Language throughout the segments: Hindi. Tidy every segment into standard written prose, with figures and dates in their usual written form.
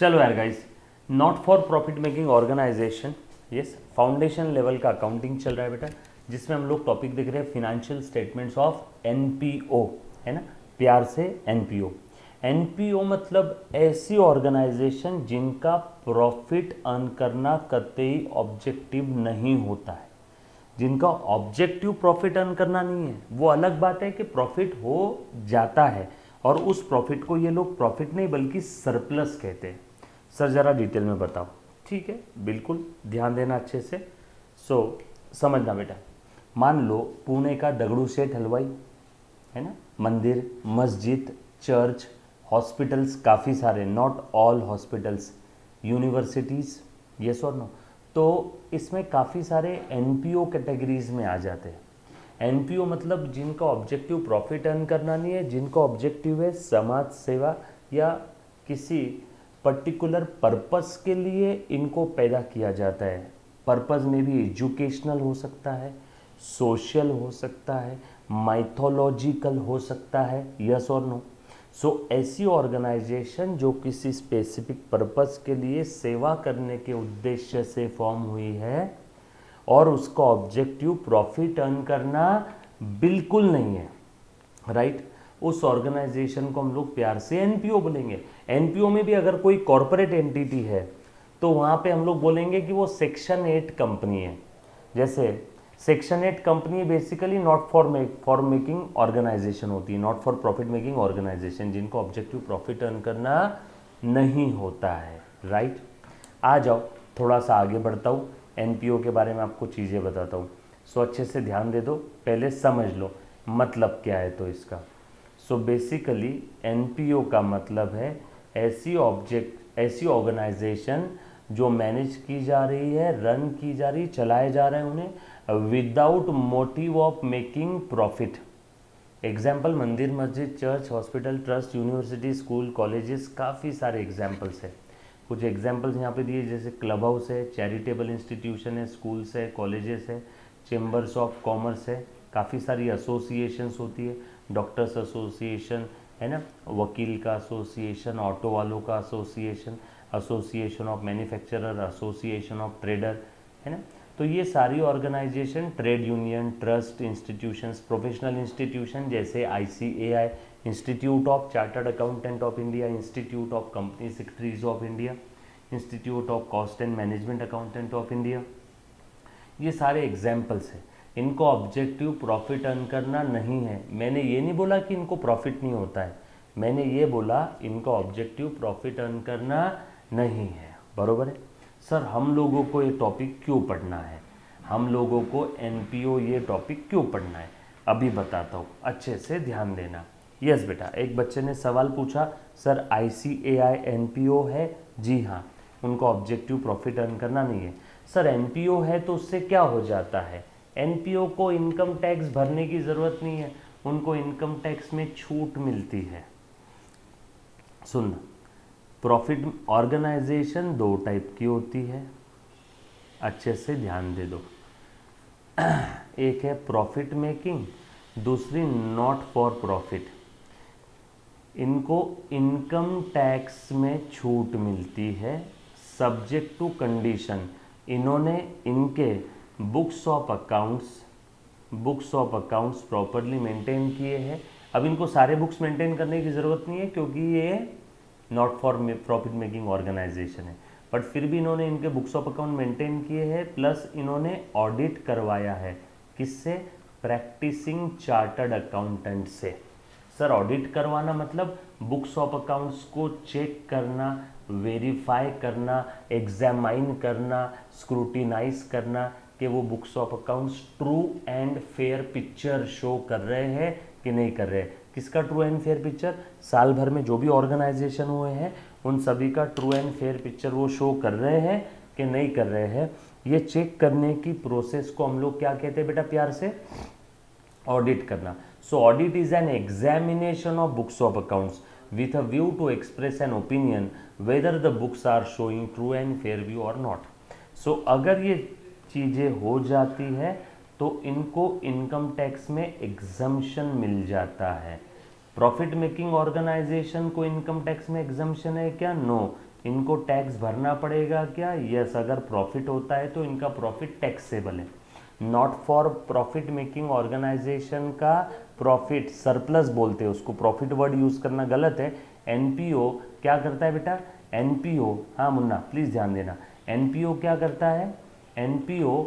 चलो यार guys, not for profit making organisation, yes, foundation level का अकाउंटिंग चल रहा है बेटा, जिसमें हम लोग टॉपिक देख रहे हैं फिनेंशियल स्टेटमेंट्स ऑफ एनपीओ, है ना, प्यार से एनपीओ। एनपीओ मतलब ऐसी ऑर्गेनाइजेशन जिनका प्रॉफिट अर्न करना कतई ऑब्जेक्टिव नहीं होता है, जिनका ऑब्जेक्टिव प्रॉफिट अर्न करना नहीं है। वो अलग बात है कि प्रॉफिट हो जाता है और उस प्रॉफिट को ये लोग प्रॉफिट नहीं बल्कि सरप्लस कहते हैं। सर ज़रा डिटेल में बताओ। ठीक है, बिल्कुल ध्यान देना अच्छे से। समझना बेटा, मान लो पुणे का दगड़ू सेठ हलवाई, है ना, मंदिर, मस्जिद, चर्च, हॉस्पिटल्स काफ़ी सारे, not all hospitals, universities, yes और नो, तो इसमें काफ़ी सारे एनपीओ कैटेगरीज में आ जाते हैं। एनपीओ मतलब जिनका ऑब्जेक्टिव प्रॉफिट अर्न करना नहीं है, जिनका ऑब्जेक्टिव है समाज सेवा या किसी पर्टिकुलर पर्पस के लिए इनको पैदा किया जाता है। पर्पस में भी एजुकेशनल हो सकता है, सोशल हो सकता है, माइथोलॉजिकल हो सकता है, यस और नो। ऐसी ऑर्गेनाइजेशन जो किसी स्पेसिफिक पर्पस के लिए सेवा करने के उद्देश्य से फॉर्म हुई है और उसका ऑब्जेक्टिव प्रॉफिट अर्न करना बिल्कुल नहीं है, राइट, उस ऑर्गेनाइजेशन को हम लोग प्यार से एनपीओ बोलेंगे। एनपीओ में भी अगर कोई कॉरपोरेट एंटिटी है तो वहाँ पे हम लोग बोलेंगे कि वो सेक्शन 8 कंपनी है। जैसे section 8 company basically not for making organisation होती है, not for profit making organisation, जिनको ऑब्जेक्टिव प्रॉफिट अर्न करना नहीं होता है, राइट। आ जाओ, थोड़ा सा आगे बढ़ता हूँ, एनपीओ के बारे में आपको चीज़ें बताता हूँ। अच्छे से ध्यान दे दो, पहले समझ लो मतलब क्या है तो इसका। बेसिकली एनपीओ का मतलब है ऐसी ऑर्गेनाइजेशन जो मैनेज की जा रही है, रन की जा रही, चलाए जा रहे हैं उन्हें without motive of making profit. Example मंदिर, मस्जिद, church, hospital, trust, university, school, colleges, काफ़ी सारे एग्जाम्पल्स है। कुछ एग्जाम्पल्स यहाँ पे दिए, जैसे क्लब हाउस है, चैरिटेबल इंस्टीट्यूशन है, स्कूल्स है, कॉलेजेस है, चेम्बर्स ऑफ कॉमर्स है, काफ़ी सारी एसोसिएशंस होती है, डॉक्टर्स एसोसिएशन, है ना, वकील का एसोसिएशन, ऑटो वालों का association, association of manufacturer, association of trader, है ना। तो ये सारी organisation, trade union, trust, institutions, professional institution जैसे ICAI, institute of chartered accountant of India, institute of company secretaries of India, institute of cost and management accountant of India, ये सारे एग्जाम्पल्स हैं। इनको ऑब्जेक्टिव प्रॉफिट अर्न करना नहीं है। मैंने ये नहीं बोला कि इनको प्रॉफिट नहीं होता है, मैंने ये बोला इनका ऑब्जेक्टिव प्रॉफिट अर्न करना नहीं है, बरोबर है। सर हम लोगों को ये टॉपिक क्यों पढ़ना है, हम लोगों को एनपीओ ये टॉपिक क्यों पढ़ना है, अभी बताता हूँ, अच्छे से ध्यान देना। यस बेटा, एक बच्चे ने सवाल पूछा, सर ICAI एनपीओ है? जी हाँ, उनका ऑब्जेक्टिव प्रॉफिट अर्न करना नहीं है। सर एनपीओ है तो उससे क्या हो जाता है? एनपीओ को इनकम टैक्स भरने की ज़रूरत नहीं है, उनको इनकम टैक्स में छूट मिलती है। सुन, प्रॉफिट ऑर्गेनाइजेशन दो टाइप की होती है, अच्छे से ध्यान दे दो। एक है प्रॉफिट मेकिंग, दूसरी नॉट फॉर प्रॉफिट। इनको इनकम टैक्स में छूट मिलती है सब्जेक्ट टू कंडीशन। इन्होंने इनके books of accounts properly maintain किए हैं। अब इनको सारे बुक्स मेंटेन करने की ज़रूरत नहीं है क्योंकि ये not for profit making organisation है, बट फिर भी इन्होंने इनके बुक्स ऑफ अकाउंट मेंटेन किए हैं, प्लस इन्होंने ऑडिट करवाया है। किससे? प्रैक्टिसिंग चार्टर्ड अकाउंटेंट से। सर ऑडिट करवाना मतलब बुक्स ऑफ अकाउंट्स को चेक करना, वेरीफाई करना, एग्जामाइन करना, स्क्रूटिनाइज करना कि वो books of accounts true and fair picture show कर रहे हैं कि नहीं कर रहे हैं। किसका ट्रू एंड फेयर पिक्चर? साल भर में जो भी ऑर्गेनाइजेशन हुए हैं उन सभी का ट्रू एंड फेयर पिक्चर वो शो कर रहे हैं कि नहीं कर रहे हैं। ये चेक करने की प्रोसेस को हम लोग क्या कहते हैं बेटा प्यार से? ऑडिट करना। So audit is an examination of books of accounts with a view to express an opinion whether the books are showing true and fair view or not. So अगर ये चीज़ें हो जाती है तो इनको इनकम टैक्स में एग्जम्पशन मिल जाता है। प्रॉफिट मेकिंग ऑर्गेनाइजेशन को इनकम टैक्स में एग्जम्पशन है क्या? नो, इनको टैक्स भरना पड़ेगा क्या? यस, अगर प्रॉफिट होता है तो इनका प्रॉफिट टैक्सेबल है। Not for profit making organisation का प्रॉफिट सरप्लस बोलते हैं उसको, प्रॉफिट वर्ड यूज़ करना गलत है। एनपीओ क्या करता है बेटा? एनपीओ, हाँ मुन्ना प्लीज़ ध्यान देना, एनपीओ क्या करता है? एनपीओ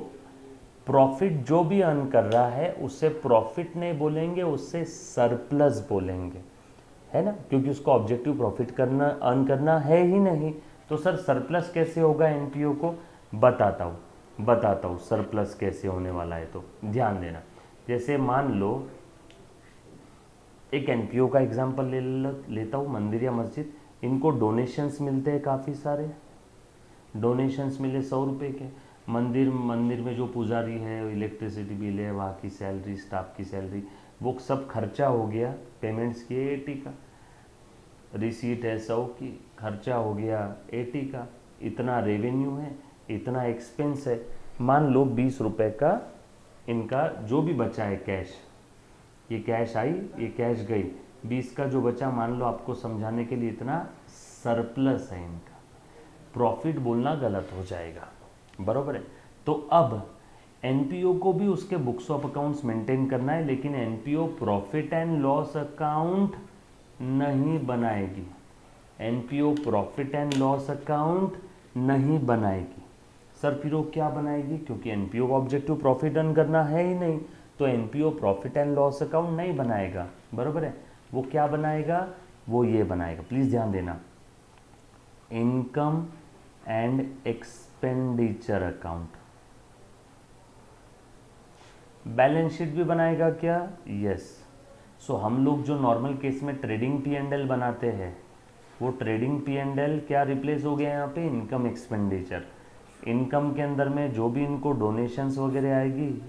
प्रॉफिट जो भी अर्न कर रहा है उससे प्रॉफिट नहीं बोलेंगे, उससे सरप्लस बोलेंगे, है ना, क्योंकि उसको ऑब्जेक्टिव प्रॉफिट करना अर्न करना है ही नहीं। तो सर सरप्लस कैसे होगा एनपीओ को? बताता हूँ सरप्लस कैसे होने वाला है, तो ध्यान देना। जैसे मान लो एक एनपीओ का एग्जांपल लेता हूँ, मंदिर या मस्जिद, इनको डोनेशंस मिलते हैं काफ़ी सारे, डोनेशंस मिले 100 रुपये के। मंदिर में जो पुजारी है, इलेक्ट्रिसिटी बिल है, वहाँ की सैलरी, स्टाफ की सैलरी, वो सब खर्चा हो गया, पेमेंट्स किए 80 का, रिसीट है 100 की, खर्चा हो गया 80 का, इतना रेवेन्यू है, इतना एक्सपेंस है। मान लो 20 रुपये का इनका जो भी बचा है कैश, ये कैश आई, ये कैश गई, 20 का जो बचा मान लो आपको समझाने के लिए इतना सरप्लस है इनका, प्रॉफिट बोलना गलत हो जाएगा, बराबर है। तो अब एनपीओ को भी उसके बुक्स ऑफ अकाउंट्स मेंटेन करना है, लेकिन NPO profit and loss account नहीं बनाएगी, NPO profit and loss account नहीं बनाएगी। सर फिर वो क्या बनाएगी? क्योंकि एनपीओ का ऑब्जेक्टिव प्रॉफिट अर्न करना है ही नहीं, तो NPO profit and loss account नहीं बनाएगा, बराबर है। वो क्या बनाएगा? वो ये बनाएगा, प्लीज़ ध्यान देना, income and expenditure account. Balance sheet भी बनाएगा क्या? यस। सो हम लोग जो नॉर्मल केस में ट्रेडिंग पी एंड एल बनाते हैं, वो ट्रेडिंग पी एंड एल क्या रिप्लेस हो गया यहाँ पे? Income expenditure. इनकम के अंदर में जो भी इनको डोनेशंस वगैरह आएगी,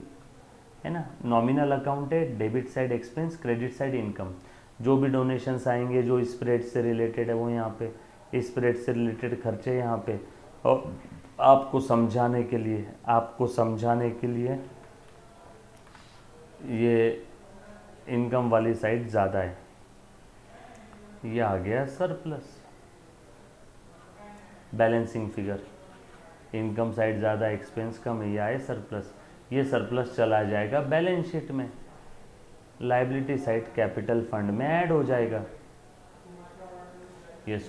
है ना, नॉमिनल अकाउंट है, debit side expense, credit side income, जो भी डोनेशंस आएंगे जो स्प्रेड से रिलेटेड है वो यहाँ पे, स्प्रेड से रिलेटेड खर्चे यहाँ पे। और आपको समझाने के लिए ये इनकम वाली साइड ज़्यादा है, ये आ गया surplus, balancing figure, income side ज़्यादा एक्सपेंस कम है, ये आए सरप्लस, ये सरप्लस चला जाएगा बैलेंस शीट में, लायबिलिटी साइड कैपिटल फंड में ऐड हो जाएगा। ये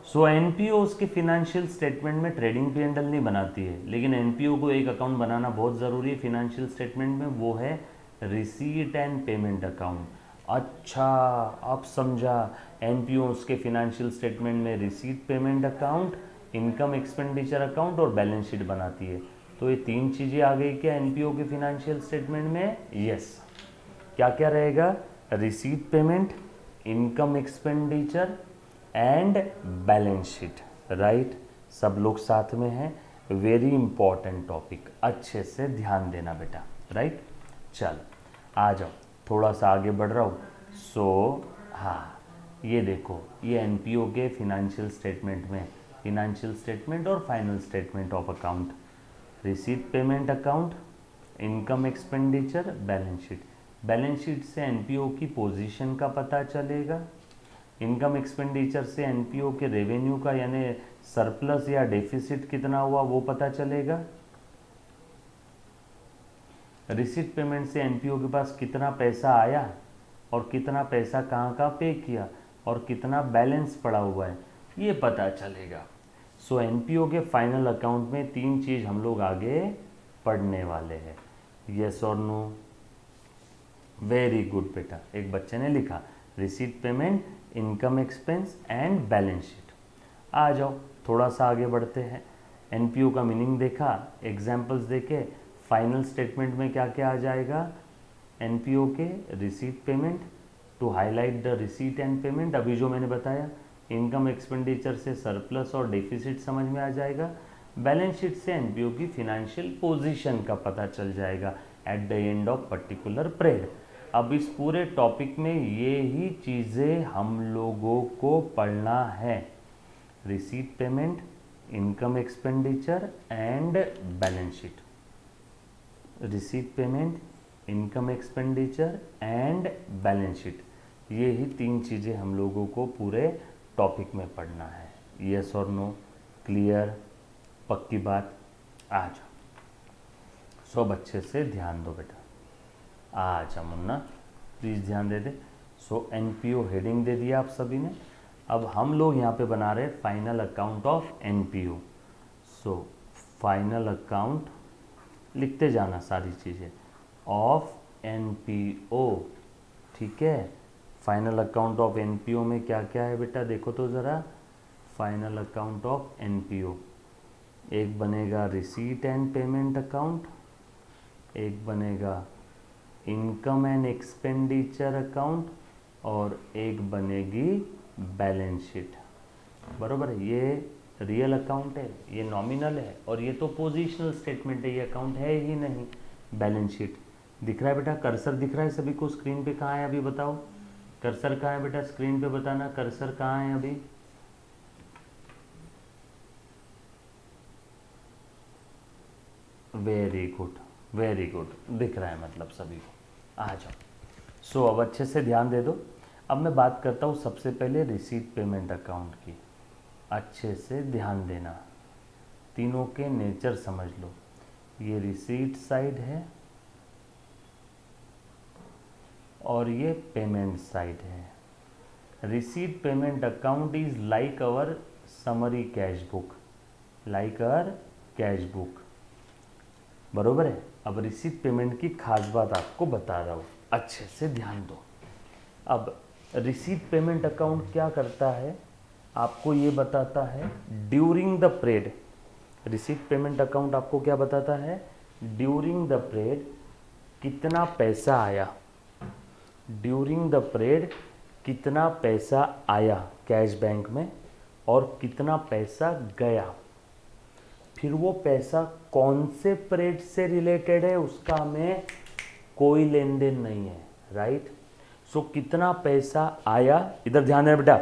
सो एनपीओ उसके फिनेंशियल स्टेटमेंट में ट्रेडिंग पी एंड एल नहीं बनाती है, लेकिन एनपीओ को एक अकाउंट बनाना बहुत ज़रूरी है फिनेंशियल स्टेटमेंट में, वो है रिसीट एंड पेमेंट अकाउंट। अच्छा, अब समझा, एनपीओ उसके फिनेंशियल स्टेटमेंट में receipt payment account, income expenditure account और बैलेंस शीट बनाती है। तो ये 3 चीज़ें आ गई क्या एनपीओ के फिनेंशियल स्टेटमेंट में? यस। क्या क्या रहेगा? Receipt payment, income expenditure and balance sheet, right. सब लोग साथ में हैं, वेरी इंपॉर्टेंट टॉपिक, अच्छे से ध्यान देना बेटा, राइट। चल आ जाओ, थोड़ा सा आगे बढ़ रहा हूँ। हाँ, ये देखो, ये एनपीओ के फिनेंशियल स्टेटमेंट में, फिनेंशियल स्टेटमेंट और final statement of account, receipt payment account, income expenditure, balance sheet. Balance sheet से एनपीओ की पोजीशन का पता चलेगा, इनकम एक्सपेंडिचर से एनपीओ के रेवेन्यू का यानी सरप्लस या डेफिसिट कितना हुआ वो पता चलेगा, रिसीट पेमेंट से एनपीओ के पास कितना पैसा आया और कितना पैसा कहाँ कहाँ पे किया और कितना बैलेंस पड़ा हुआ है ये पता चलेगा। सो एनपीओ के फाइनल अकाउंट में 3 चीज़ हम लोग आगे पढ़ने वाले हैं, यस और नो? वेरी गुड बेटा, एक बच्चे ने लिखा receipt payment, income expense and balance sheet. आ जाओ थोड़ा सा आगे बढ़ते हैं, एनपीओ का मीनिंग देखा, एग्जाम्पल्स देखे, फाइनल स्टेटमेंट में क्या क्या आ जाएगा एनपीओ के? Receipt payment, to highlight the receipt and payment, अभी जो मैंने बताया, इनकम एक्सपेंडिचर से सरप्लस और डेफिसिट समझ में आ जाएगा, बैलेंस शीट से एनपीओ की फिनेंशियल पोजीशन का पता चल जाएगा at the end of particular period. अब इस पूरे टॉपिक में ये ही चीज़ें हम लोगों को पढ़ना है, receipt payment, income expenditure and balance sheet, receipt payment, income expenditure and balance sheet, ये ही 3 चीज़ें हम लोगों को पूरे टॉपिक में पढ़ना है, यस और नो, क्लियर, पक्की बात, आ जाओ। सब अच्छे से ध्यान दो बेटा, आ जा मुन्ना, प्लीज़ ध्यान दे दे। सो एनपीओ हेडिंग दे दिया आप सभी ने। अब हम लोग यहाँ पे बना रहे final account of NPO. So final account लिखते जाना सारी चीज़ें ऑफ एनपीओ, ठीक है। फाइनल अकाउंट ऑफ एनपीओ में क्या क्या है बेटा, देखो तो ज़रा। फाइनल अकाउंट ऑफ एनपीओ, एक बनेगा रिसीट एंड पेमेंट अकाउंट, एक बनेगा इनकम एंड एक्सपेंडिचर अकाउंट, और एक बनेगी बैलेंस शीट। बरोबर है, ये रियल अकाउंट है, ये नॉमिनल है, और ये तो पोजीशनल स्टेटमेंट है, ये अकाउंट है ही नहीं। बैलेंस शीट दिख रहा है बेटा, कर्सर दिख रहा है सभी को स्क्रीन पे? कहाँ है अभी बताओ, कर्सर कहाँ है बेटा, स्क्रीन पे बताना, कर्सर कहाँ है अभी? वेरी गुड, वेरी गुड, दिख रहा है मतलब सभी को, आ जाओ। सो अब अच्छे से ध्यान दे दो। अब मैं बात करता हूँ सबसे पहले रिसीट पेमेंट अकाउंट की। अच्छे से ध्यान देना, तीनों के नेचर समझ लो। ये रिसीट साइड है और ये पेमेंट साइड है। Receipt payment account is like our summary cash book, like our cash book, बरोबर है। अब रिसीट पेमेंट की खास बात आपको बता रहा हूँ, अच्छे से ध्यान दो। अब रिसीट पेमेंट अकाउंट क्या करता है, आपको ये बताता है during the period. Receipt payment account आपको क्या बताता है, ड्यूरिंग द पीरियड कितना पैसा आया, ड्यूरिंग द पीरियड कितना पैसा आया कैश बैंक में और कितना पैसा गया। फिर वो पैसा कौन से पीरियड से रिलेटेड है उसका हमें कोई लेन देन नहीं है, राइट। सो कितना पैसा आया, इधर ध्यान देना बेटा,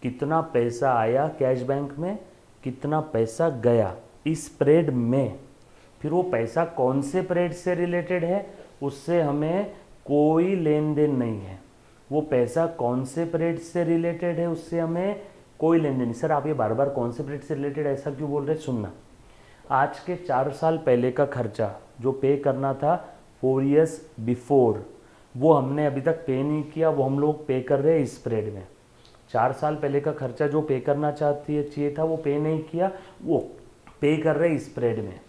कितना पैसा आया कैश बैंक में, कितना पैसा गया इस पीरियड में। फिर वो पैसा कौन से पीरियड से रिलेटेड है उससे हमें कोई लेन देन नहीं है। वो पैसा कौन से पीरियड से रिलेटेड है उससे हमें कोई लेन देन नहीं। सर आप ये बार बार कौन से पीरियड से रिलेटेड ऐसा क्यों बोल रहे, सुनना। आज के 4 साल पहले का खर्चा जो पे करना था 4 years बिफोर, वो हमने अभी तक पे नहीं किया, वो हम लोग पे कर रहे हैं इस पीरियड में। 4 साल पहले का खर्चा जो पे करना चाहिए था वो पे नहीं किया, वो पे कर रहे हैं इस पीरियड में।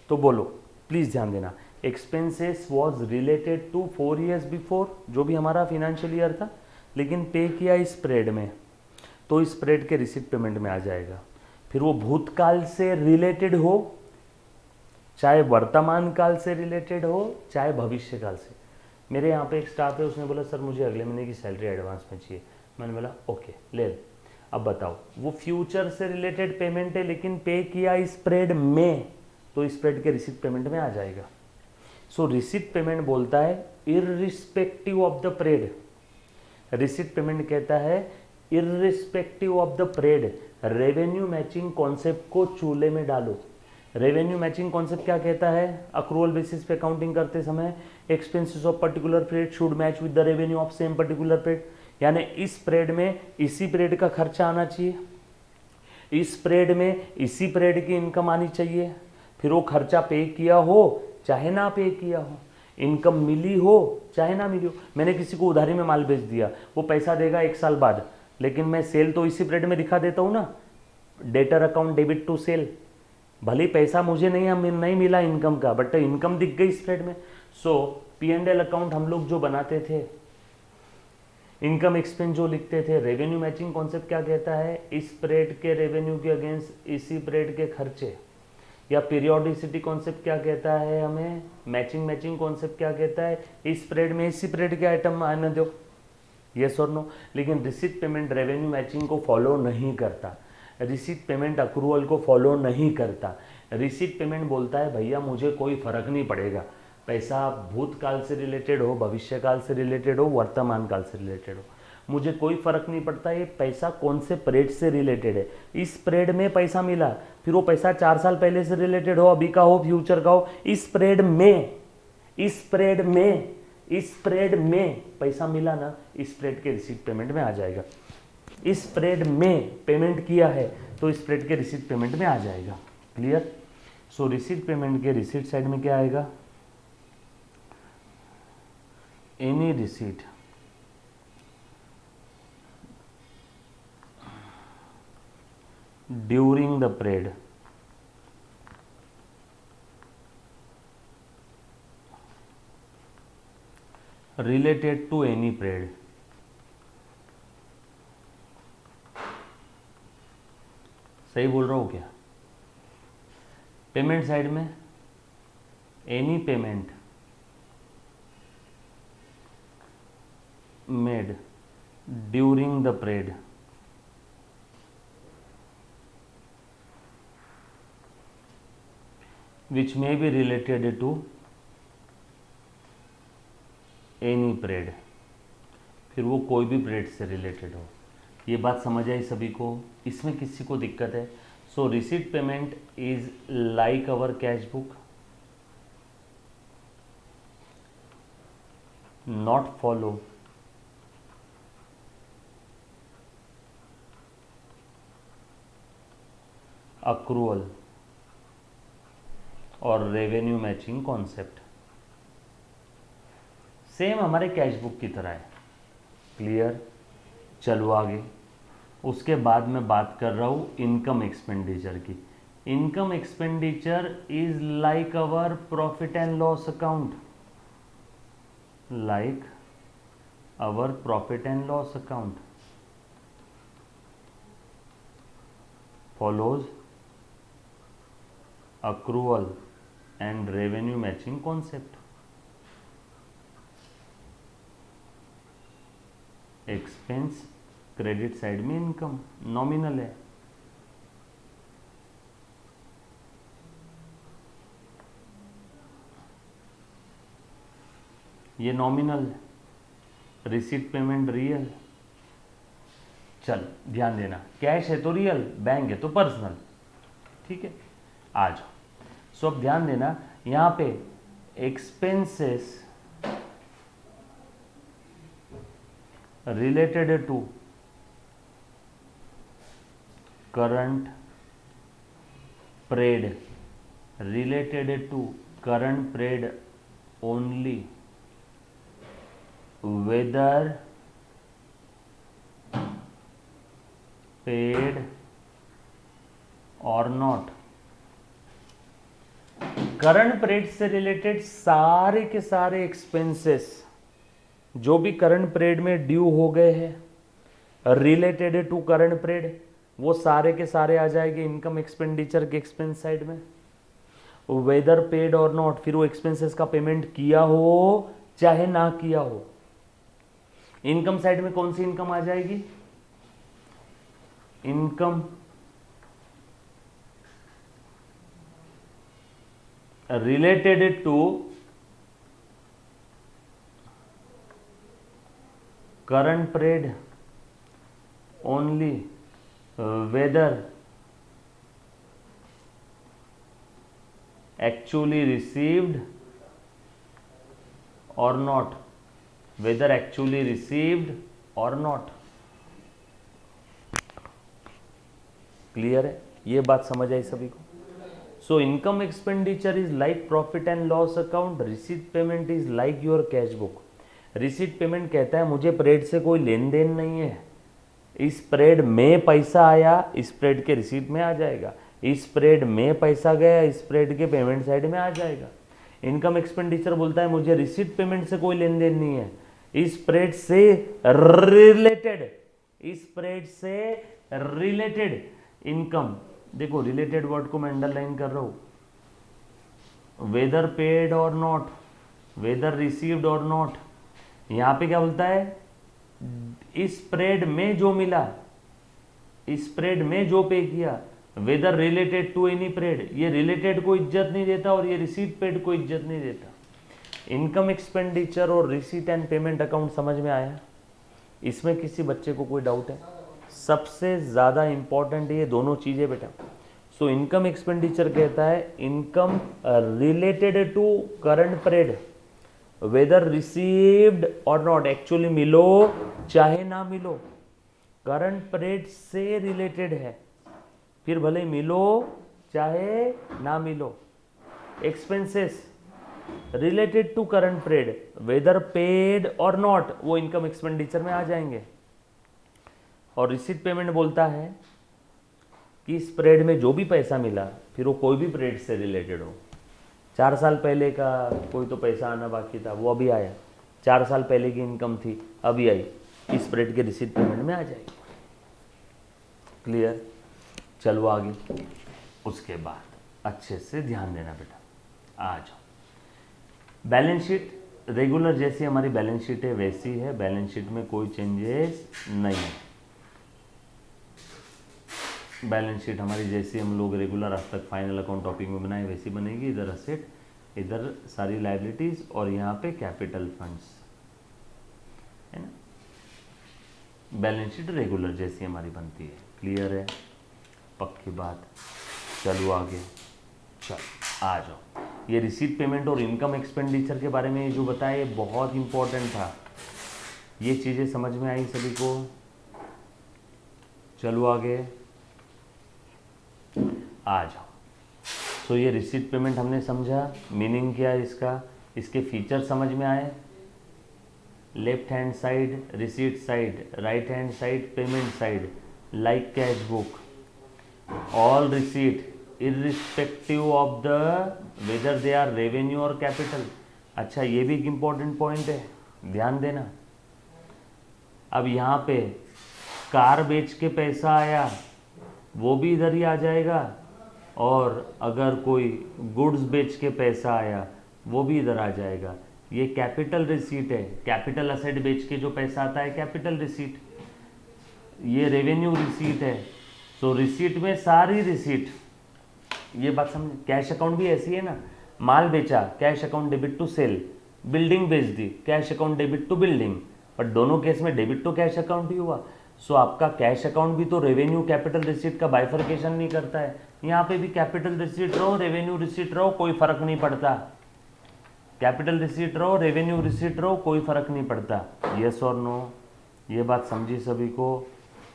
तो बोलो प्लीज़ ध्यान देना, expenses was related to 4 years before, जो भी हमारा फिनेंशियल ईयर था, लेकिन पे किया इस पीरियड में, तो इस पीरियड के रिसीट पेमेंट में आ जाएगा। फिर वो भूतकाल से रिलेटेड हो, चाहे वर्तमान काल से रिलेटेड हो, चाहे भविष्य काल से। मेरे यहाँ पे एक स्टाफ है, उसने बोला सर मुझे अगले महीने की सैलरी एडवांस में चाहिए। मैंने बोला ओके ले ले। अब बताओ, वो फ्यूचर से रिलेटेड पेमेंट है लेकिन पे किया इस पीरियड में, तो इस पीरियड के रिसीट पेमेंट में आ जाएगा। सो रिसीट पेमेंट बोलता है irrespective of the period. Receipt payment कहता है irrespective of the period, revenue matching concept को चूल्हे में डालो। रेवेन्यू मैचिंग कॉन्सेप्ट क्या कहता है, अक्रूवल बेसिस पे अकाउंटिंग करते समय expenses of particular period should match with the revenue of same particular period, यानी इस पीरियड में इसी पीरियड का खर्चा आना चाहिए, इस पीरियड में इसी पीरियड की इनकम आनी चाहिए। फिर वो खर्चा पे किया हो चाहे ना पे किया हो, इनकम मिली हो चाहे ना मिली हो। मैंने किसी को उधारी में माल बेच दिया, वो पैसा देगा 1 साल बाद, लेकिन मैं सेल तो इसी पीरियड में दिखा देता हूँ ना, debtor account debit to sale. भले पैसा मुझे नहीं मिला इनकम का, बट इनकम दिख गई इस पीरियड में। सो P&L अकाउंट हम लोग जो बनाते थे, इनकम एक्सपेंस जो लिखते थे, रेवेन्यू मैचिंग कॉन्सेप्ट क्या कहता है, इस पीरियड के रेवेन्यू के अगेंस्ट इसी पीरियड के खर्चे। या पीरियोडिसिटी कॉन्सेप्ट क्या कहता है हमें, मैचिंग कॉन्सेप्ट क्या कहता है, इस पीरियड में इसी पीरियड के आइटम आने दो, यस और नो। लेकिन रिसीट पेमेंट रेवेन्यू मैचिंग को फॉलो नहीं करता, रिसीट पेमेंट अक्रूवल को फॉलो नहीं करता। रिसीट पेमेंट बोलता है भैया मुझे कोई फर्क नहीं पड़ेगा, पैसा भूतकाल से रिलेटेड हो, भविष्य काल से रिलेटेड हो, वर्तमान काल से रिलेटेड हो, मुझे कोई फर्क नहीं पड़ता ये पैसा कौन से पीरियड से रिलेटेड है। इस पीरियड में पैसा मिला, फिर वो पैसा 4 साल पहले से रिलेटेड हो, अभी का हो, फ्यूचर का हो, इस पीरियड में पैसा मिला ना, इस पीरियड के रिसीट पेमेंट में आ जाएगा। इस पीरियड में पेमेंट किया है तो स्प्रेड के रिसीट पेमेंट में आ जाएगा। क्लियर। सो रिसीट पेमेंट के रिसीट साइड में क्या आएगा, any receipt during the period related to any period. सही बोल रहा हूँ क्या? पेमेंट साइड में any payment made during the period which may be related to any period, फिर वो कोई भी पीरियड से रिलेटेड हो। ये बात समझ आई सभी को? इसमें किसी को दिक्कत है? So receipt payment is like our cash book, not follow accrual और रेवेन्यू मैचिंग कॉन्सेप्ट। सेम हमारे कैश बुक की तरह है। क्लियर। चलो आगे। उसके बाद मैं बात कर रहा हूँ इनकम एक्सपेंडिचर की। Income expenditure is like our profit and loss account, like our profit and loss account, follows accrual and revenue matching concept। Expense credit side में इनकम नॉमिनल है। ये नॉमिनल, रिसीट पेमेंट रियल। चल ध्यान देना, कैश है तो रियल, बैंक है तो पर्सनल। ठीक है, आ जाओ। सो अब ध्यान देना, यहां पे expenses related to current period, related to current period only whether paid or not। Current period से रिलेटेड सारे के सारे एक्सपेंसेस जो भी करंट पीरियड में ड्यू हो गए हैं रिलेटेड टू करंट पीरियड, वो सारे के सारे आ जाएंगे इनकम एक्सपेंडिचर के एक्सपेंस साइड में। वेदर पेड और नॉट, फिर वो एक्सपेंसेस का पेमेंट किया हो चाहे ना किया हो। इनकम साइड में कौन सी इनकम आ जाएगी? Income related to current period only whether actually received और not, whether actually received or not। Clear है? ये बात समझ आई सभी को? So income expenditure is like profit and loss account, receipt payment is like your cash book. Receipt payment कहता है मुझे पीरियड से कोई लेन देन नहीं है, इस पीरियड में पैसा आया इस पीरियड के रिसीट में आ जाएगा, इस पीरियड में पैसा गया इस पीरियड के पेमेंट साइड में आ जाएगा। इनकम एक्सपेंडिचर बोलता है मुझे रिसीट पेमेंट से कोई लेन देन नहीं है, इस पीरियड से रिलेटेड, इस पीरियड से रिलेटेड इनकम। देखो रिलेटेड वर्ड को मैं अंडरलाइन कर रहा हूं, वेदर पेड और नॉट, वेदर रिसीव्ड और नॉट। यहां पे क्या बोलता है? इस पीरियड में जो मिला, इस पीरियड में जो पे किया, whether related to any period. ये रिलेटेड को इज्जत नहीं देता और ये रिसीट पेड को इज्जत नहीं देता। इनकम एक्सपेंडिचर और रिसीट एंड पेमेंट अकाउंट समझ में आया? इसमें किसी बच्चे को कोई डाउट है? सबसे ज़्यादा इंपॉर्टेंट ये दोनों चीज़ें बेटा। सो इनकम एक्सपेंडिचर कहता है income related to current period whether received और नॉट, एक्चुअली मिलो चाहे ना मिलो, करंट पीरियड से रिलेटेड है। फिर भले मिलो चाहे ना मिलो। Expenses related to current period whether paid और नॉट, वो इनकम एक्सपेंडिचर में आ जाएंगे। और रिसीट पेमेंट बोलता है कि इस पीरियड में जो भी पैसा मिला, फिर वो कोई भी पीरियड से रिलेटेड हो, 4 साल पहले का कोई तो पैसा आना बाकी था, वो अभी आया, 4 साल पहले की इनकम थी अभी आई, इस पीरियड के रिसीट पेमेंट में आ जाएगी। क्लियर? चलो आगे। उसके बाद अच्छे से ध्यान देना बेटा, आ जाओ। बैलेंस शीट रेगुलर जैसी हमारी बैलेंस शीट है वैसी है, बैलेंस शीट में कोई चेंजेस नहीं है। बैलेंस शीट हमारी जैसी हम लोग रेगुलर आज तक फाइनल अकाउंट टॉपिक में बनाए वैसी बनेगी। इधर असेट, इधर सारी लाइबिलिटीज और यहाँ पे कैपिटल फंड्स, है ना। बैलेंस शीट रेगुलर जैसी हमारी बनती है। क्लियर है? पक्की बात। चलो आगे, चल आ जाओ। ये रिसीट पेमेंट और इनकम एक्सपेंडिचर के बारे में जो बताया ये बहुत इंपॉर्टेंट था। ये चीज़ें समझ में आई सभी को? चलो आगे, आ जाओ। सो ये रिसीट पेमेंट हमने समझा, मीनिंग क्या है इसका, इसके फीचर समझ में आए। Left hand side receipt side, right hand side payment side, like cash book, all receipt irrespective of the whether they are revenue और कैपिटल। अच्छा, ये भी एक इम्पॉर्टेंट पॉइंट है, ध्यान देना। अब यहाँ पे कार बेच के पैसा आया वो भी इधर ही आ जाएगा, और अगर कोई गुड्स बेच के पैसा आया वो भी इधर आ जाएगा। ये कैपिटल रिसीट है, कैपिटल असेट बेच के जो पैसा आता है कैपिटल रिसीट। ये रेवेन्यू रिसीट है। सो रिसीट में सारी रिसीट, ये बात समझ। कैश अकाउंट भी ऐसी है ना, माल बेचा cash account debit to sale, building बेच दी cash account debit to building, पर दोनों केस में डेबिट टू कैश अकाउंट ही हुआ। सो आपका कैश अकाउंट भी तो रेवेन्यू कैपिटल रिसीट का बाइफर्केशन नहीं करता है। यहाँ पे भी कैपिटल रिसीट रहो रेवेन्यू रिसीट रहो कोई फर्क नहीं पड़ता, कैपिटल रिसीट रहो रेवेन्यू रिसीट रहो कोई फर्क नहीं पड़ता। यस और नो? ये बात समझी सभी को?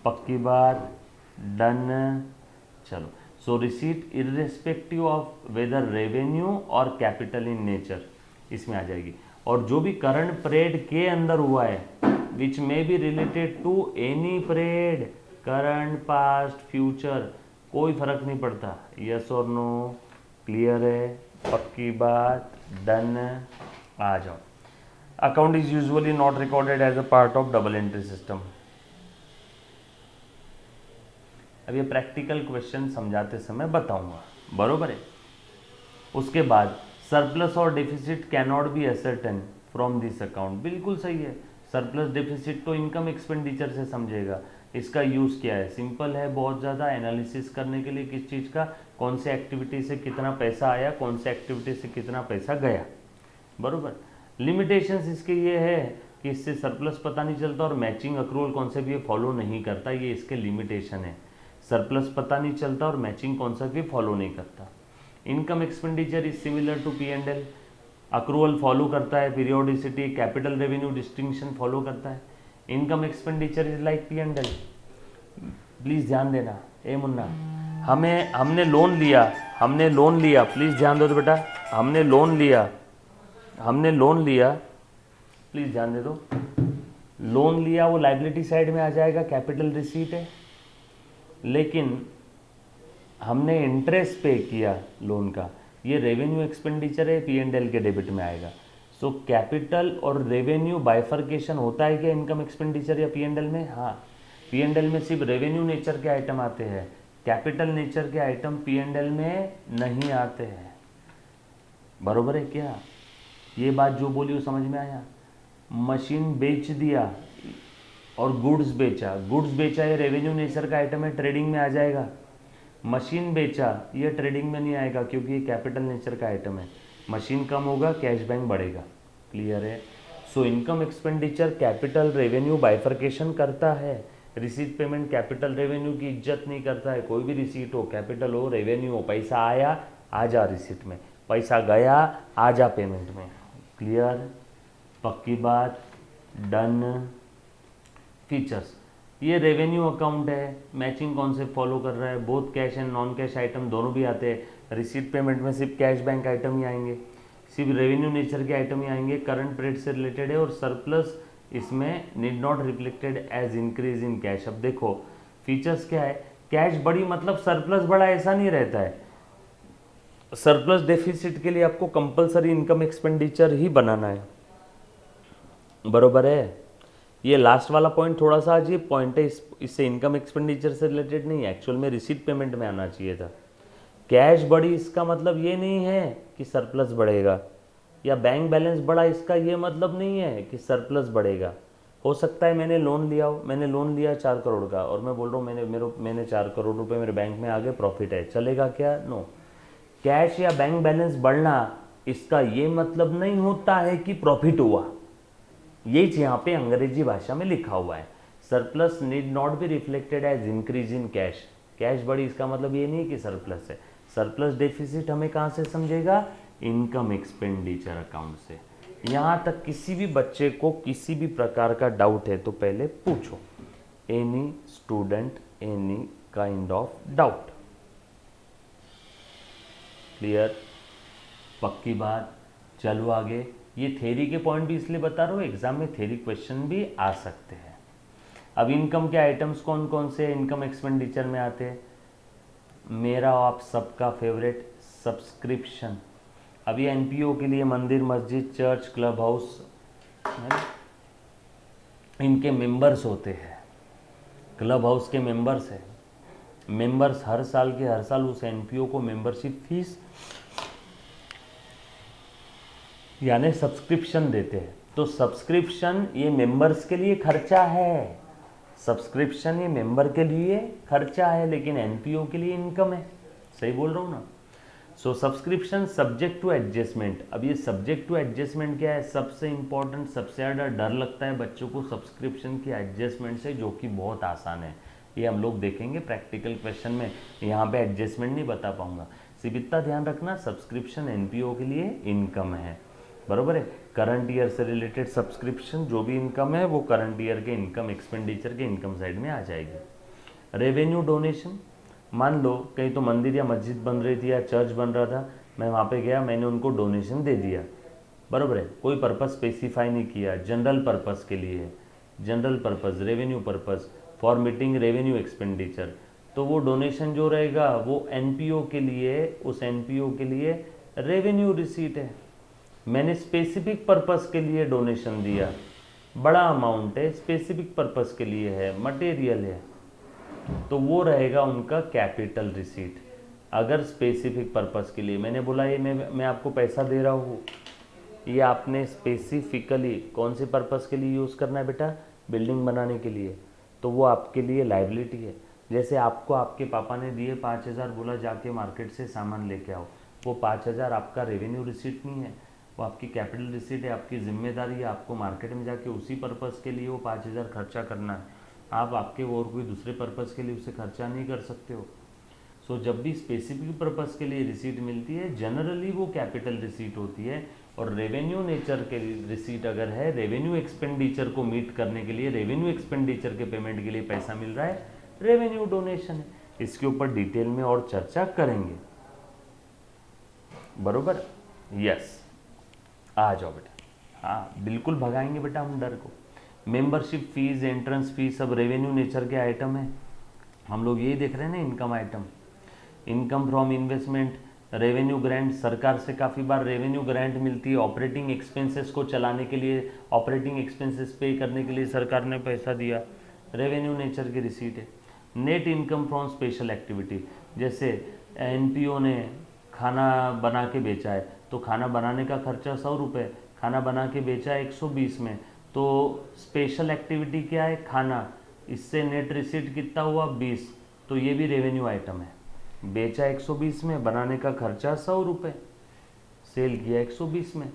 पक्की बात? डन। चलो, so receipt irrespective of whether revenue और कैपिटल इन नेचर इसमें आ जाएगी। और जो भी करंट पीरियड के अंदर हुआ है which may be related to any period, current past future, कोई फर्क नहीं पड़ता। यस और नो? क्लियर है? पक्की बात? डन। आ जाओ। Account is usually not recorded as a part of double entry system. अब ये प्रैक्टिकल क्वेश्चन समझाते समय बताऊंगा, बरोबर है। उसके बाद सरप्लस और deficit can not be ascertain from this account. बिल्कुल सही है, सरप्लस डेफिसिट तो इनकम एक्सपेंडिचर से समझेगा। इसका यूज़ क्या है? सिंपल है बहुत ज़्यादा, एनालिसिस करने के लिए किस चीज़ का, कौन से एक्टिविटी से कितना पैसा आया, कौन से एक्टिविटी से कितना पैसा गया, बरोबर। लिमिटेशंस इसके ये है कि इससे सरप्लस पता नहीं चलता और मैचिंग अक्रूवल कॉन्सेप्ट ये फॉलो नहीं करता, ये इसके लिमिटेशन है। सरप्लस पता नहीं चलता और मैचिंग कॉन्सेप्ट भी फॉलो नहीं करता। Income expenditure is similar to P&L, accrual follow करता है, periodicity, capital revenue distinction follow करता है। Income expenditure is like P&L। Please ध्यान देना, ए मुन्ना, हमने लोन लिया, प्लीज़ ध्यान दो बेटा, हमने लोन लिया, प्लीज़ ध्यान दे दो। लोन लिया वो लाइबिलिटी साइड में आ जाएगा, कैपिटल रिसीट है। लेकिन हमने इंटरेस्ट पे किया लोन का, ये रेवेन्यू एक्सपेंडिचर है, P&L के डेबिट में आएगा। सो कैपिटल और रेवेन्यू बाइफर्केशन होता है क्या इनकम एक्सपेंडिचर या P&L में? हाँ, P&L में सिर्फ रेवेन्यू नेचर के आइटम आते हैं, कैपिटल नेचर के आइटम P&L में नहीं आते हैं, बरोबर है क्या? ये बात जो बोली वो समझ में आया? मशीन बेच दिया और गुड्स बेचा ये रेवेन्यू नेचर का आइटम है, ट्रेडिंग में आ जाएगा। मशीन बेचा ये ट्रेडिंग में नहीं आएगा क्योंकि ये कैपिटल नेचर का आइटम है। मशीन कम होगा, कैश बैंक बढ़ेगा। क्लियर है? सो income expenditure capital revenue bifurcation करता है। रिसीट पेमेंट कैपिटल रेवेन्यू की इज्जत नहीं करता है। कोई भी रिसीट हो, कैपिटल हो, रेवेन्यू हो, पैसा आया आ जा रिसीट में, पैसा गया आ जा पेमेंट में। क्लियर? पक्की बात? डन। फीचर्स, ये रेवेन्यू अकाउंट है, मैचिंग कॉन्सेप्ट फॉलो कर रहा है, both cash and non cash item दोनों भी आते हैं। रिसीट पेमेंट में सिर्फ कैश बैंक आइटम ही आएंगे, सिर्फ रेवेन्यू नेचर के आइटम ही आएंगे, करंट पीरियड से रिलेटेड है, और सरप्लस इसमें need not reflected as increase in cash. अब देखो फीचर्स क्या है, कैश बड़ी मतलब सरप्लस बड़ा ऐसा नहीं रहता है। सरप्लस डेफिसिट के लिए आपको कंपलसरी इनकम एक्सपेंडिचर ही बनाना है, बरोबर है। ये लास्ट वाला पॉइंट थोड़ा सा अजीब पॉइंट है, इससे इनकम एक्सपेंडिचर से रिलेटेड नहीं है, एक्चुअल में रिसीट पेमेंट में आना चाहिए था। कैश बढ़ी इसका मतलब ये नहीं है कि सरप्लस बढ़ेगा, या बैंक बैलेंस बढ़ा इसका ये मतलब नहीं है कि सरप्लस बढ़ेगा। हो सकता है मैंने लोन लिया हो, मैंने लोन लिया 4 करोड़ का, और मैं बोल रहा हूँ मैंने 4 करोड़ रुपए मेरे बैंक में आगे प्रॉफिट है, चलेगा क्या? नो। कैश या बैंक बैलेंस बढ़ना इसका ये मतलब नहीं होता है कि प्रॉफिट हुआ। ये यहाँ पे अंग्रेजी भाषा में लिखा हुआ है, surplus need not be reflected as increase in cash. Cash बढ़ी इसका मतलब ये नहीं कि सरप्लस है। सरप्लस डेफिसिट हमें कहाँ से समझेगा? इनकम एक्सपेंडिचर अकाउंट से। यहाँ तक किसी भी बच्चे को किसी भी प्रकार का डाउट है तो पहले पूछो, any student any kind of doubt. Clear? पक्की बात। चलो आगे। ये थ्योरी के पॉइंट भी इसलिए बता रहा हूँ, एग्जाम में थ्योरी क्वेश्चन भी आ सकते हैं। अब इनकम के आइटम्स कौन कौन से इनकम एक्सपेंडिचर में आते हैं? मेरा आप सबका फेवरेट सब्सक्रिप्शन। अब ये एनपीओ के लिए मंदिर, मस्जिद, चर्च, क्लब हाउस, इनके मेंबर्स होते हैं, क्लब हाउस के मेंबर्स हैं। मेंबर्स हर साल उस एनपीओ को मेंबरशिप फीस यानी सब्सक्रिप्शन देते हैं। तो सब्सक्रिप्शन ये मेंबर्स के लिए खर्चा है, सब्सक्रिप्शन ये मेंबर के लिए खर्चा है, लेकिन एनपीओ के लिए इनकम है। सही बोल रहा हूँ ना? सो सब्सक्रिप्शन सब्जेक्ट टू एडजस्टमेंट। अब ये सब्जेक्ट टू एडजस्टमेंट क्या है? सबसे इंपॉर्टेंट, सबसे ज़्यादा डर लगता है बच्चों को सब्सक्रिप्शन की एडजस्टमेंट से, जो कि बहुत आसान है। ये हम लोग देखेंगे प्रैक्टिकल क्वेश्चन में, यहाँ पे एडजस्टमेंट नहीं बता पाऊंगा। सिर्फ इतना ध्यान रखना, सब्सक्रिप्शन एनपीओ के लिए इनकम है, बरोबर है। करंट ईयर से रिलेटेड सब्सक्रिप्शन जो भी इनकम है वो करंट ईयर के इनकम एक्सपेंडिचर के इनकम साइड में आ जाएगी। रेवेन्यू डोनेशन, मान लो कहीं तो मंदिर या मस्जिद बन रही थी या चर्च बन रहा था, मैं वहाँ पे गया, मैंने उनको डोनेशन दे दिया, बरोबर है। कोई पर्पस स्पेसिफाई नहीं किया, जनरल पर्पस के लिए है, general purpose, revenue purpose for meeting revenue expenditure. तो वो डोनेशन जो रहेगा वो एनपीओ के लिए, उस एनपीओ के लिए रेवेन्यू रिसीट है। मैंने स्पेसिफिक पर्पस के लिए डोनेशन दिया, बड़ा अमाउंट है, स्पेसिफिक पर्पस के लिए है, मटेरियल है, तो वो रहेगा उनका कैपिटल रिसीट। अगर स्पेसिफिक पर्पस के लिए मैंने बोला ये मैं आपको पैसा दे रहा हूँ, ये आपने स्पेसिफिकली कौन से पर्पस के लिए यूज़ करना है बेटा? बिल्डिंग बनाने के लिए, तो वो आपके लिए लायबिलिटी है। जैसे आपको आपके पापा ने दिए 5,000, बोला जाके मार्केट से सामान लेके आओ, वो 5,000 आपका रेवेन्यू रिसीट नहीं है, वो आपकी कैपिटल रिसीट है, आपकी जिम्मेदारी है आपको मार्केट में जाके उसी पर्पस के लिए वो 5,000 खर्चा करना है। आप आपके और कोई दूसरे पर्पस के लिए उसे खर्चा नहीं कर सकते हो। सो जब भी स्पेसिफिक पर्पस के लिए रिसीट मिलती है, जनरली वो कैपिटल रिसीट होती है। और रेवेन्यू नेचर के रिसीट अगर है, रेवेन्यू एक्सपेंडिचर को मीट करने के लिए, रेवेन्यू एक्सपेंडिचर के पेमेंट के लिए पैसा मिल रहा है, रेवेन्यू डोनेशन है। इसके ऊपर डिटेल में और चर्चा करेंगे, बरोबर? यस, आ जाओ बेटा। हाँ बिल्कुल भगाएंगे बेटा हम डर को। मेंबरशिप फीस, एंट्रेंस फीस सब रेवेन्यू नेचर के आइटम है। हम लोग यही देख रहे हैं ना, income item. Income from investment, revenue grant, सरकार से काफ़ी बार रेवेन्यू ग्रांट मिलती है ऑपरेटिंग एक्सपेंसेस को चलाने के लिए, ऑपरेटिंग एक्सपेंसेस पे करने के लिए सरकार ने पैसा दिया, रेवेन्यू नेचर की रिसीट है। Net income from special activity, जैसे एनपीओ ने खाना बना के बेचा है, तो खाना बनाने का खर्चा 100 रुपये, खाना बना के बेचा है 120 में, तो स्पेशल एक्टिविटी क्या है? खाना, इससे नेट रिसीट कितना हुआ? 20, तो ये भी रेवेन्यू आइटम है। बेचा 120 में, बनाने का खर्चा 100 रुपये, सेल किया 120 में।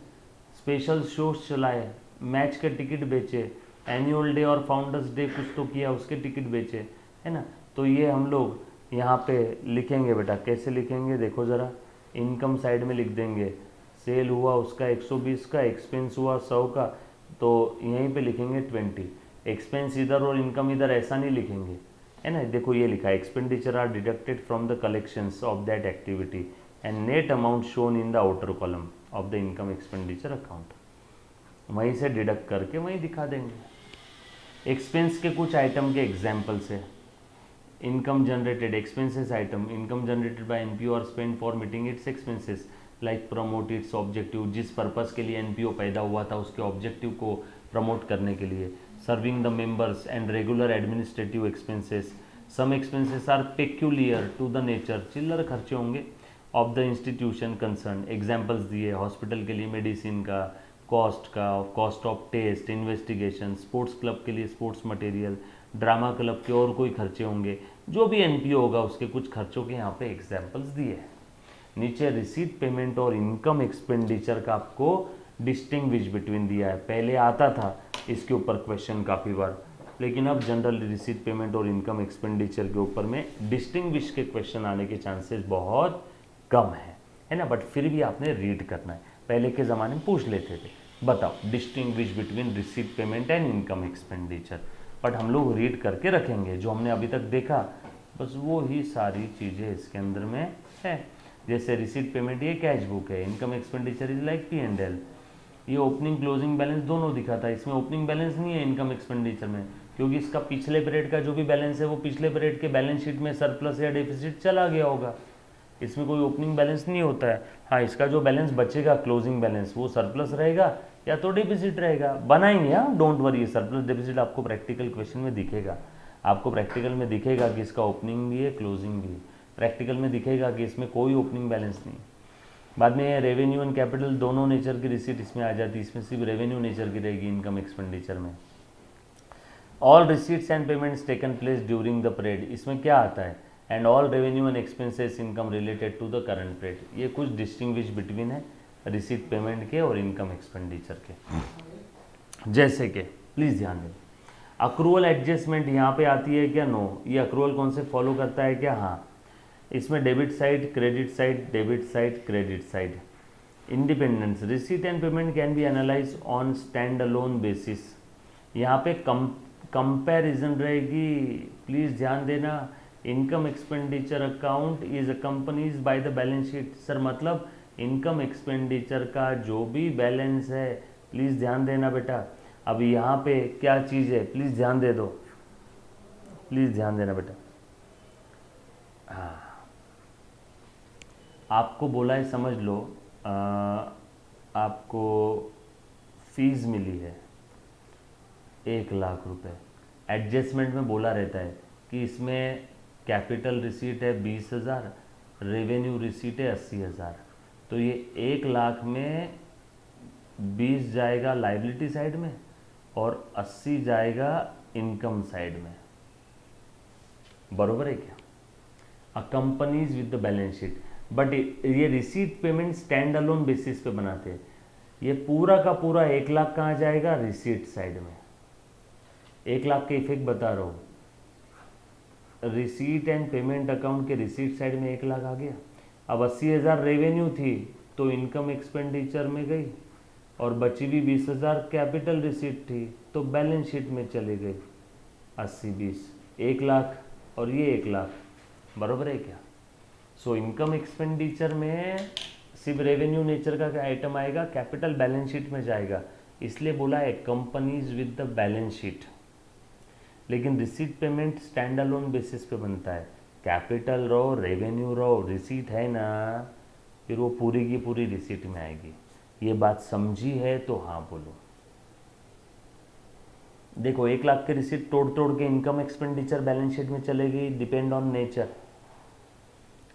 स्पेशल शोज चलाए, मैच के टिकट बेचे, एनुअल डे और फाउंडर्स डे कुछ तो किया, उसके टिकट बेचे, है ना। तो ये हम लोग यहाँ पे लिखेंगे बेटा, कैसे लिखेंगे देखो ज़रा, इनकम साइड में लिख देंगे, सेल हुआ उसका 120 का, एक्सपेंस हुआ 100 का, तो यहीं पे लिखेंगे 20। एक्सपेंस इधर और इनकम इधर ऐसा नहीं लिखेंगे, है ना। देखो ये लिखा है expenditure are deducted from the collections of that activity and net amount shown in the outer column of the income expenditure account, वहीं से डिडक्ट करके वहीं दिखा देंगे। एक्सपेंस के कुछ आइटम के एग्जाम्पल्स है, income generated expenses item, income generated by NPO और spend for meeting its expenses like promote its objective, जिस पर्पस के लिए एनपीओ पैदा हुआ था उसके ऑब्जेक्टिव को प्रमोट करने के लिए, serving the members and regular administrative expenses, some expenses are peculiar to the nature, चिल्लर खर्चे होंगे of the institution concern, examples दिए हॉस्पिटल के लिए मेडिसिन का cost cost of test, investigation, sports club के लिए स्पोर्ट्स मटेरियल, ड्रामा क्लब के और कोई खर्चे होंगे, जो भी एनपीओ होगा उसके कुछ खर्चों के यहाँ पे एग्जाम्पल्स दिए हैं। नीचे रिसीट पेमेंट और इनकम एक्सपेंडिचर का आपको डिस्टिंग्विश बिटवीन दिया है, पहले आता था इसके ऊपर क्वेश्चन काफ़ी बार, लेकिन अब जनरल रिसीट पेमेंट और इनकम एक्सपेंडिचर के ऊपर में डिस्टिंग्विश के क्वेश्चन आने के चांसेस बहुत कम है ना, बट फिर भी आपने रीड करना है, पहले के ज़माने में पूछ लेते थे बताओ distinguish between receipt payment and income expenditure, but हम लोग रीड करके रखेंगे, जो हमने अभी तक देखा बस वो ही सारी चीज़ें इसके अंदर में है। जैसे रिसीट पेमेंट ये कैश बुक है, income expenditure is like P&L, ये ओपनिंग क्लोजिंग बैलेंस दोनों दिखाता है, इसमें ओपनिंग बैलेंस नहीं है इनकम एक्सपेंडिचर में, क्योंकि इसका पिछले पीरियड का जो भी बैलेंस है वो पिछले पीरियड के बैलेंस शीट में सरप्लस या डेफिसिट चला गया होगा, इसमें कोई ओपनिंग बैलेंस नहीं होता है। हाँ, इसका जो बैलेंस बचेगा क्लोजिंग बैलेंस वो सरप्लस रहेगा या तो डेफिसिट रहेगा, बनाएंगे। हाँ, डोंट वरी, सरप्लस डेफिसिट आपको प्रैक्टिकल क्वेश्चन में दिखेगा, आपको प्रैक्टिकल में दिखेगा कि इसका ओपनिंग भी है क्लोजिंग भी है, प्रैक्टिकल में दिखेगा कि इसमें कोई ओपनिंग बैलेंस नहीं। बाद में रेवेन्यू एंड कैपिटल दोनों नेचर की रिसीट इसमें आ जाती है, इसमें सिर्फ रेवेन्यू नेचर की रहेगी इनकम एक्सपेंडिचर में। All receipts and payments taken place during the period, इसमें क्या आता है, and all revenue and expenses income related to the current period, ये कुछ डिस्टिंग्विश बिटवीन है रिसीट पेमेंट के और इनकम एक्सपेंडिचर के। जैसे कि प्लीज़ ध्यान दें, अक्रूवल एडजस्टमेंट यहाँ पे आती है क्या, नो, ये अक्रूवल कौन से फॉलो करता है क्या, हाँ, इसमें debit side credit side, debit side credit side, independence, receipt and payment can be analyse on stand alone basis, यहाँ पे कंपैरिजन रहेगी, प्लीज़ ध्यान देना। Income expenditure account is accompanies by the balance sheet, sir मतलब इनकम एक्सपेंडिचर का जो भी बैलेंस है, प्लीज़ ध्यान देना बेटा, अब यहाँ पे क्या चीज़ है प्लीज़ ध्यान दे दो, प्लीज़ ध्यान देना बेटा। हाँ, आपको बोला है समझ लो, आपको फीस मिली है 1,00,000 रुपये, एडजस्टमेंट में बोला रहता है कि इसमें कैपिटल रिसीट है 20,000, रेवेन्यू रिसीट है 80,000, तो ये 1,00,000 में 20 जाएगा लाइबिलिटी साइड में और 80 जाएगा इनकम साइड में, बरोबर है क्या, accompanies with the balance sheet, but ये receipt payment stand alone basis पे बनाते हैं, ये पूरा का पूरा 1,00,000 कहाँ जाएगा, रिसीट साइड में। 1,00,000 के इफेक्ट बता रहा हूँ, रिसीट एंड पेमेंट अकाउंट के रिसीट साइड में 1,00,000 आ गया, अब 80,000 रेवेन्यू थी तो इनकम एक्सपेंडिचर में गई और बची भी 20,000 कैपिटल रिसीट थी तो बैलेंस शीट में चले गए, 80-20 1,00,000 और ये 1,00,000, बराबर है क्या। सो इनकम एक्सपेंडिचर में सिर्फ रेवेन्यू नेचर का आइटम आएगा, कैपिटल बैलेंस शीट में जाएगा, इसलिए बोला है companies with the balance sheet, लेकिन receipt payment stand alone basis पे बनता है, कैपिटल रहो रेवेन्यू रहो रिसीट है ना, फिर वो पूरी की पूरी रिसीट में आएगी। ये बात समझी है तो हाँ बोलो। देखो 1,00,000 के रिसीट तोड़ तोड़ के इनकम एक्सपेंडिचर बैलेंस शीट में चलेगी, डिपेंड ऑन नेचर,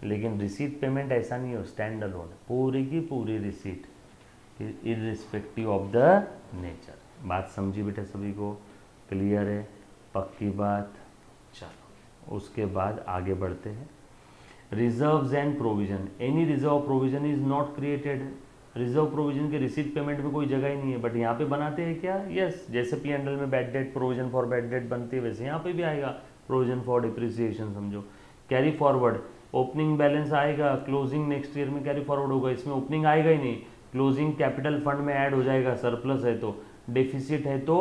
लेकिन रिसीट पेमेंट ऐसा नहीं हो, स्टैंड अलोन पूरी की पूरी receipt irrespective of the nature. बात समझी बेटा सभी को, क्लियर है, पक्की बात। चलो उसके बाद आगे बढ़ते हैं। Reserves and provision, any reserve provision is not created, reserve provision के रिसीट पेमेंट में कोई जगह ही नहीं है, बट यहाँ पे बनाते हैं क्या, यस, जैसे P&L में bad debt provision for bad debt बनती है वैसे यहाँ पे भी आएगा प्रोविजन फॉर डिप्रिसिएशन, समझो। कैरी फॉरवर्ड, ओपनिंग बैलेंस आएगा, क्लोजिंग नेक्स्ट ईयर में कैरी फॉरवर्ड होगा, इसमें ओपनिंग आएगा ही नहीं, क्लोजिंग कैपिटल फंड में ऐड हो जाएगा, सरप्लस है तो, डेफिसिट है तो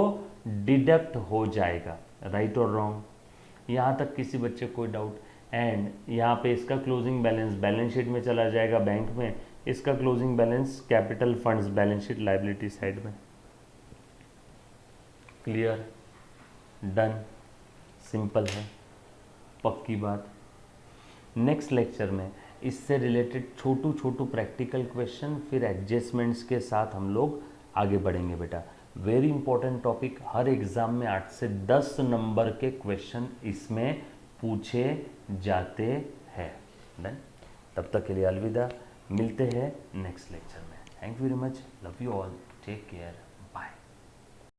डिडक्ट हो जाएगा, राइट और रॉन्ग, यहाँ तक किसी बच्चे को कोई डाउट। एंड यहाँ पे इसका क्लोजिंग बैलेंस बैलेंस शीट में चला जाएगा बैंक में, इसका closing balance capital funds balance sheet liability side में। क्लियर, डन, सिंपल है, पक्की बात। नेक्स्ट लेक्चर में इससे रिलेटेड छोटू छोटू प्रैक्टिकल क्वेश्चन फिर एडजस्टमेंट्स के साथ हम लोग आगे बढ़ेंगे बेटा। वेरी इंपॉर्टेंट टॉपिक, हर एग्जाम में 8 से 10 नंबर के क्वेश्चन इसमें पूछे जाते हैं। डन, तब तक के लिए अलविदा, मिलते हैं नेक्स्ट लेक्चर में। Thank you very much, love you all, take care.